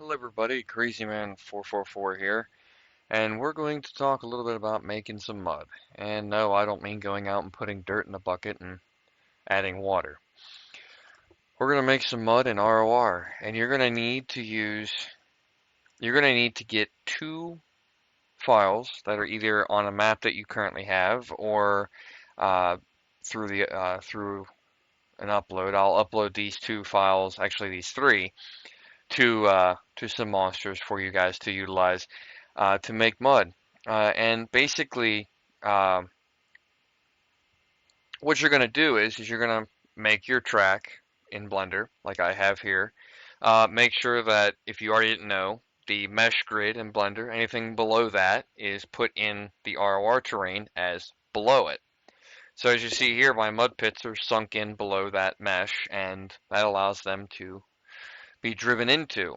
Hello everybody, CrazyMan444 here, and we're going to talk a little bit about making some mud. And no, I don't mean going out and putting dirt in a bucket and adding water. We're going to make some mud in ROR, and you're going to need to get two files that are either on a map that you currently have or uh, through an upload. I'll upload these two files, actually these three, to some monsters for you guys to utilize to make mud. And basically, um, what you're going to do is you're going to make your track in Blender, like I have here. Make sure that if you already didn't know, the mesh grid in Blender, anything below that is put in the ROR terrain as below it. So as you see here, my mud pits are sunk in below that mesh, and that allows them to be driven into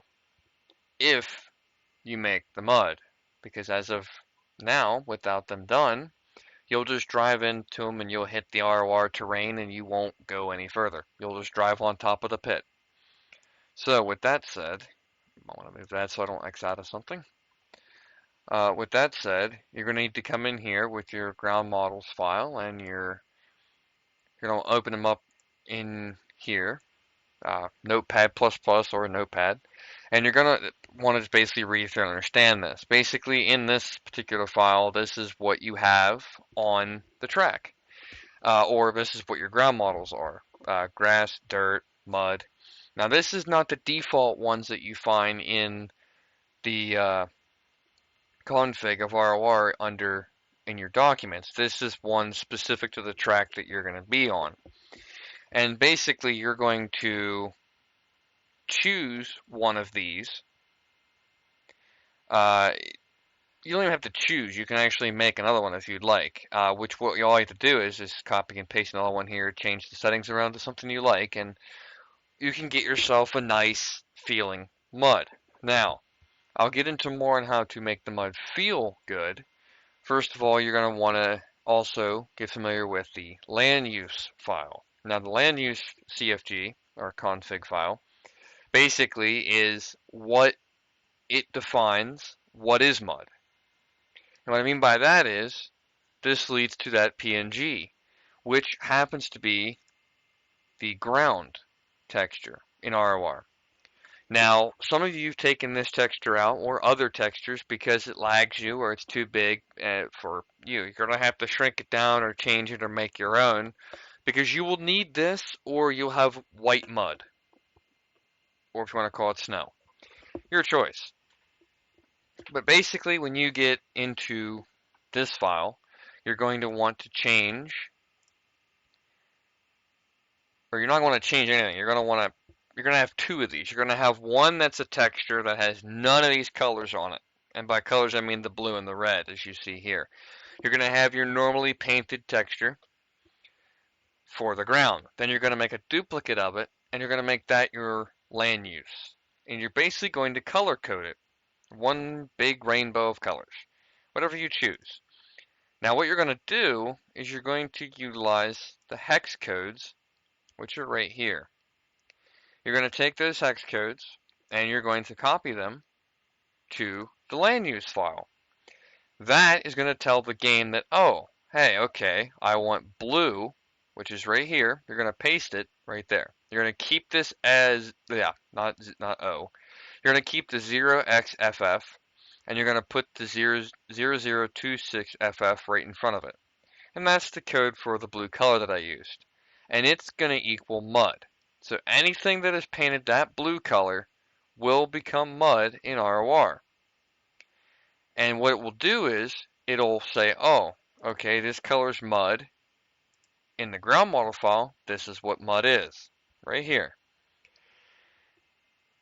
if you make the mud. Because as of now, without them done, you'll just drive into them and you'll hit the ROR terrain and you won't go any further. You'll just drive on top of the pit. So with that said, I want to move that so I don't X out of something. With that said, you're going to need to come in here with your ground models file and you're going to open them up in here, Notepad++ or Notepad. And you're going to want to basically read through and understand this. Basically, in this particular file, this is what you have on the track. Or this is what your ground models are. Grass, dirt, mud. Now, this is not the default ones that you find in the config of ROR in your documents. This is one specific to the track that you're going to be on. And basically, you're going to choose one of these. You don't even have to choose. You can actually make another one if you'd like. Which what you all have to do is just copy and paste another one here, change the settings around to something you like, and you can get yourself a nice feeling mud. Now, I'll get into more on how to make the mud feel good. First of all, you're going to want to also get familiar with the land use file. Now, the land use CFG, or config file, basically is what it defines what is mud. And what I mean by that is this leads to that PNG, which happens to be the ground texture in ROR. Now, some of you have taken this texture out or other textures because it lags you or it's too big for you. You're going to have to shrink it down or change it or make your own because you will need this or you'll have white mud, or if you want to call it snow. Your choice. But basically, when you get into this file, you're going to want to change, or you're not going to change anything. You're going to have two of these. You're going to have one that's a texture that has none of these colors on it. And by colors, I mean the blue and the red, as you see here. You're going to have your normally painted texture for the ground. Then you're going to make a duplicate of it, and you're going to make that your land use. And you're basically going to color code it. One big rainbow of colors, whatever you choose. Now what you're going to do is you're going to utilize the hex codes, which are right here. You're going to take those hex codes and you're going to copy them to the land use file. That is going to tell the game that, oh, hey, okay, I want blue, which is right here. You're going to paste it right there. You're going to keep this as, yeah, not O. You're going to keep the 0xFF, and you're going to put the 0026FF right in front of it. And that's the code for the blue color that I used. And it's going to equal mud. So anything that is painted that blue color will become mud in ROR. And what it will do is, it'll say, oh, okay, this color's mud. In the ground model file, this is what mud is, right here.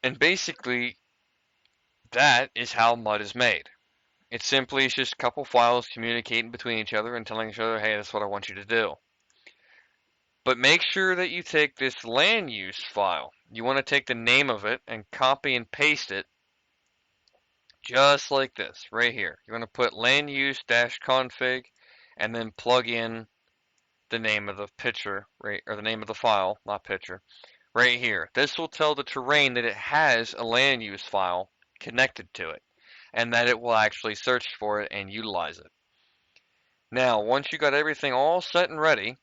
And basically, that is how mud is made. It's simply just a couple files communicating between each other and telling each other, hey, that's what I want you to do. But make sure that you take this land use file. You want to take the name of it and copy and paste it just like this, right here. You want to put land use-config and then plug in the name of the picture, right, or the name of the file, not picture, right here. This will tell the terrain that it has a land use file connected to it, and that it will actually search for it and utilize it. Now, once you got everything all set and ready,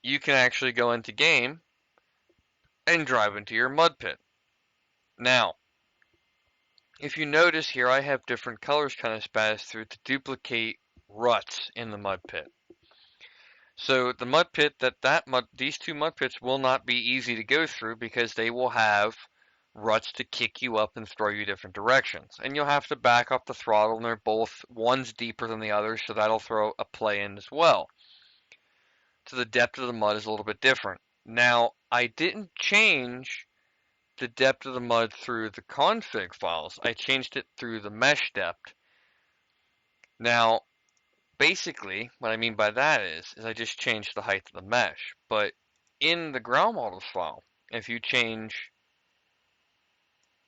you can actually go into game and drive into your mud pit. Now, if you notice here, I have different colors kind of spazzed through to duplicate ruts in the mud pit. So the mud pit these two mud pits will not be easy to go through because they will have ruts to kick you up and throw you different directions. And you'll have to back up the throttle, and they're both, one's deeper than the other, so that'll throw a play in as well. So the depth of the mud is a little bit different. Now, I didn't change the depth of the mud through the config files. I changed it through the mesh depth. Now, basically, what I mean by that is I just changed the height of the mesh. But in the ground models file, if you change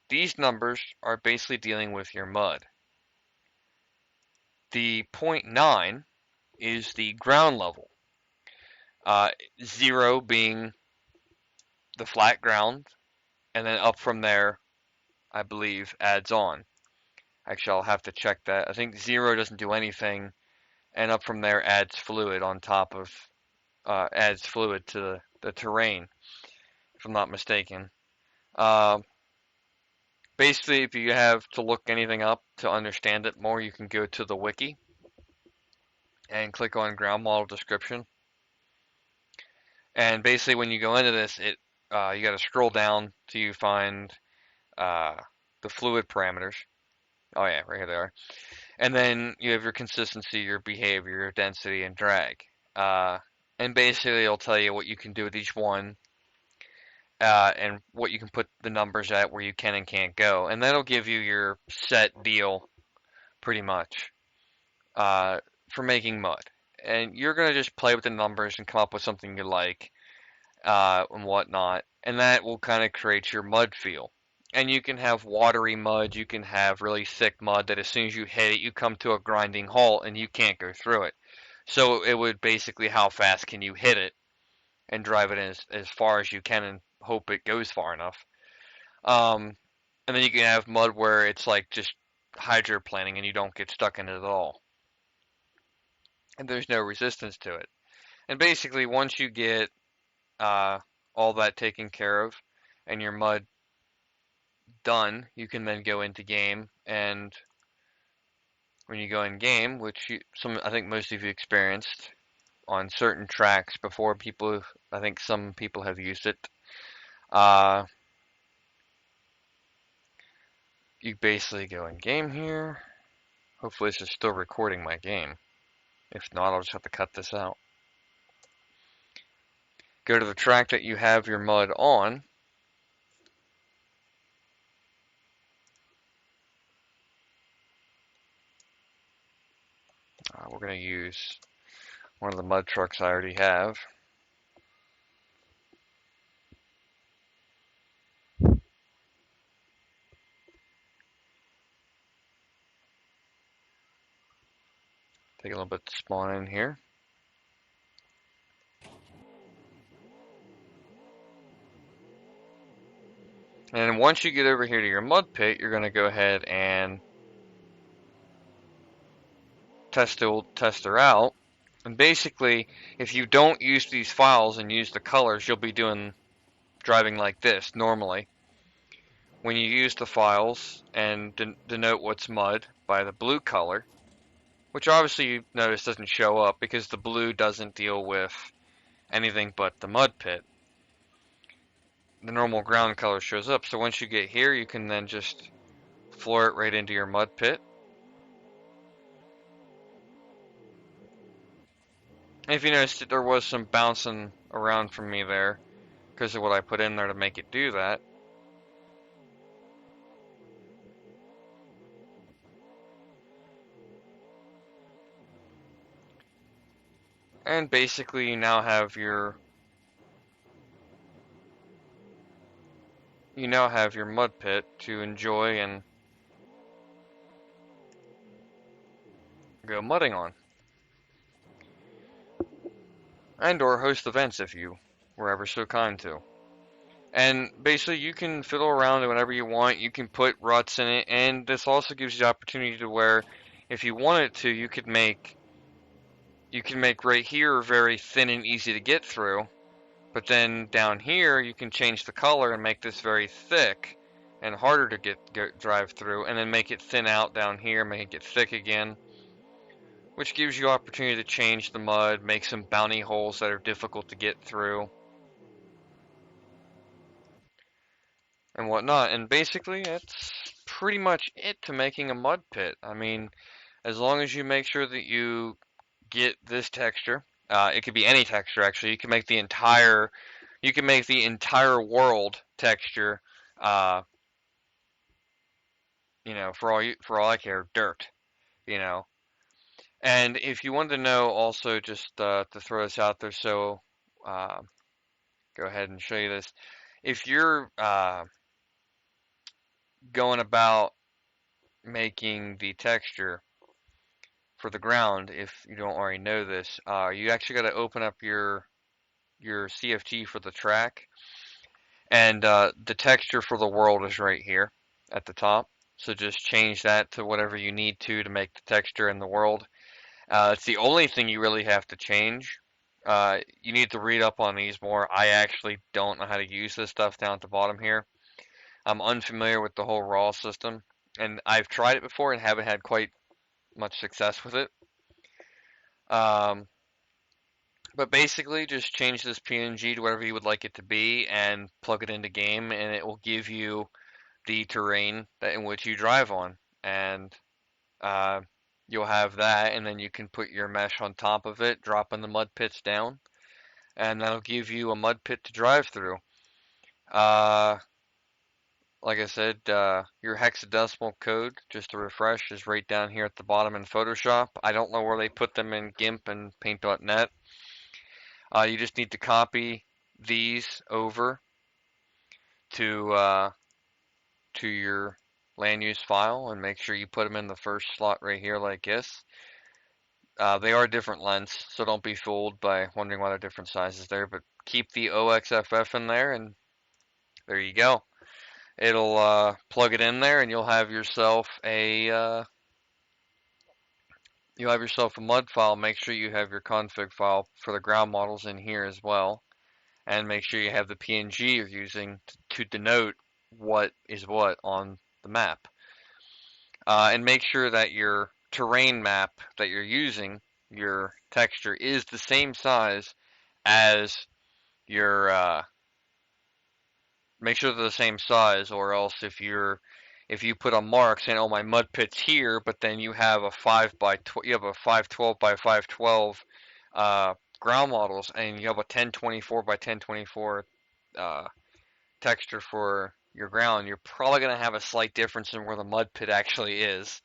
these numbers, are basically dealing with your mud. The 0.9 is the ground level. 0 being the flat ground, and then up from there, I believe, adds on. Actually, I'll have to check that. I think 0 doesn't do anything, and up from there adds fluid on top of, adds fluid to the terrain, if I'm not mistaken. Basically, if you have to look anything up to understand it more, you can go to the wiki and click on ground model description. And basically, when you go into this, you got to scroll down till you find the fluid parameters. Oh yeah, right here they are. And then you have your consistency, your behavior, your density, and drag. And basically, it'll tell you what you can do with each one, and what you can put the numbers at, where you can and can't go. And that'll give you your set deal, pretty much, for making mud. And you're going to just play with the numbers and come up with something you like, and whatnot. And that will kind of create your mud feel. And you can have watery mud, you can have really thick mud that as soon as you hit it, you come to a grinding halt and you can't go through it. So it would basically, how fast can you hit it and drive it as far as you can and hope it goes far enough. And then you can have mud where it's like just hydroplaning and you don't get stuck in it at all. And there's no resistance to it. And basically, once you get all that taken care of and your mud done, you can then go into game. And when you go in game, which I think most of you experienced on certain tracks before, I think some people have used it. You basically go in game here. Hopefully this is still recording my game. If not, I'll just have to cut this out. Go to the track that you have your mud on. We're going to use one of the mud trucks I already have. Take a little bit to spawn in here. And once you get over here to your mud pit, you're going to go ahead and test the old tester out. And basically, if you don't use these files and use the colors, you'll be driving like this normally. When you use the files and denote what's mud by the blue color, which obviously you notice doesn't show up because the blue doesn't deal with anything but the mud pit, the normal ground color shows up. So once you get here, you can then just floor it right into your mud pit. And if you noticed, there was some bouncing around from me there because of what I put in there to make it do that. And basically you now have your mud pit to enjoy and go mudding on. And or host events if you were ever so kind to. And basically, you can fiddle around whenever you want. You can put ruts in it, and this also gives you the opportunity to where, if you wanted to, you can make right here very thin and easy to get through. But then down here, you can change the color and make this very thick and harder to drive through, and then make it thin out down here, make it get thick again, which gives you opportunity to change the mud, make some bounty holes that are difficult to get through, and whatnot. And basically, that's pretty much it to making a mud pit. I mean, as long as you make sure that you get this texture, it could be any texture actually. You can make the entire world texture. Uh, for all I care, dirt. You know, and if you wanted to know, also just to throw this out there, so uh, go ahead and show you this. If you're going about making the texture for the ground, if you don't already know this, you actually got to open up your CFG for the track, and the texture for the world is right here at the top. So just change that to whatever you need to make the texture in the world. It's the only thing you really have to change. You need to read up on these more. I actually don't know how to use this stuff down at the bottom here. I'm unfamiliar with the whole RAW system, and I've tried it before and haven't had quite much success with it. Um, but basically, just change this PNG to whatever you would like it to be and plug it into game, and it will give you the terrain in which you drive on. And uh, you'll have that, and then you can put your mesh on top of it, dropping the mud pits down, and that'll give you a mud pit to drive through. Uh, like I said, your hexadecimal code, just to refresh, is right down here at the bottom in Photoshop. I don't know where they put them in GIMP and Paint.net. You just need to copy these over to to your land use file and make sure you put them in the first slot right here like this. They are different lengths, so don't be fooled by wondering why they're different sizes there, but keep the OXFF in there, and there you go. It'll plug it in there, and you'll have yourself a mud file. Make sure you have your config file for the ground models in here as well, and make sure you have the PNG you're using to denote what is what on the map. And make sure that your terrain map that you're using, your texture, is the same size as your make sure they're the same size, or else if you put a mark saying, "Oh, my mud pit's here," but then you have a 512 by 512 ground models, and you have a 1024 by 1024 uh, texture for your ground, you're probably going to have a slight difference in where the mud pit actually is,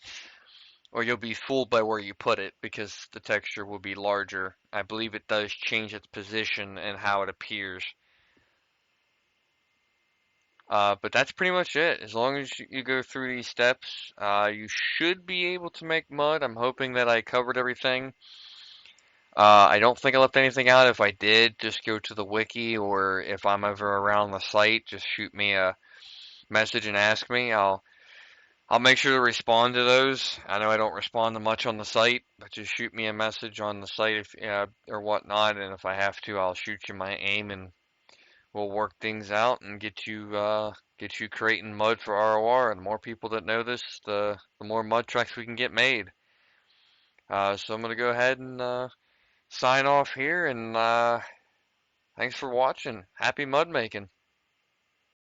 or you'll be fooled by where you put it because the texture will be larger. I believe it does change its position and how it appears. But that's pretty much it. As long as you go through these steps, you should be able to make mud. I'm hoping that I covered everything. I don't think I left anything out. If I did, just go to the wiki, or if I'm ever around the site, just shoot me a message and ask me. I'll make sure to respond to those. I know I don't respond to much on the site, but just shoot me a message on the site if or whatnot, and if I have to, I'll shoot you my aim, and we'll work things out and get you creating mud for ROR. And the more people that know this, the more mud tracks we can get made. So I'm gonna go ahead and sign off here, and thanks for watching. Happy mud making.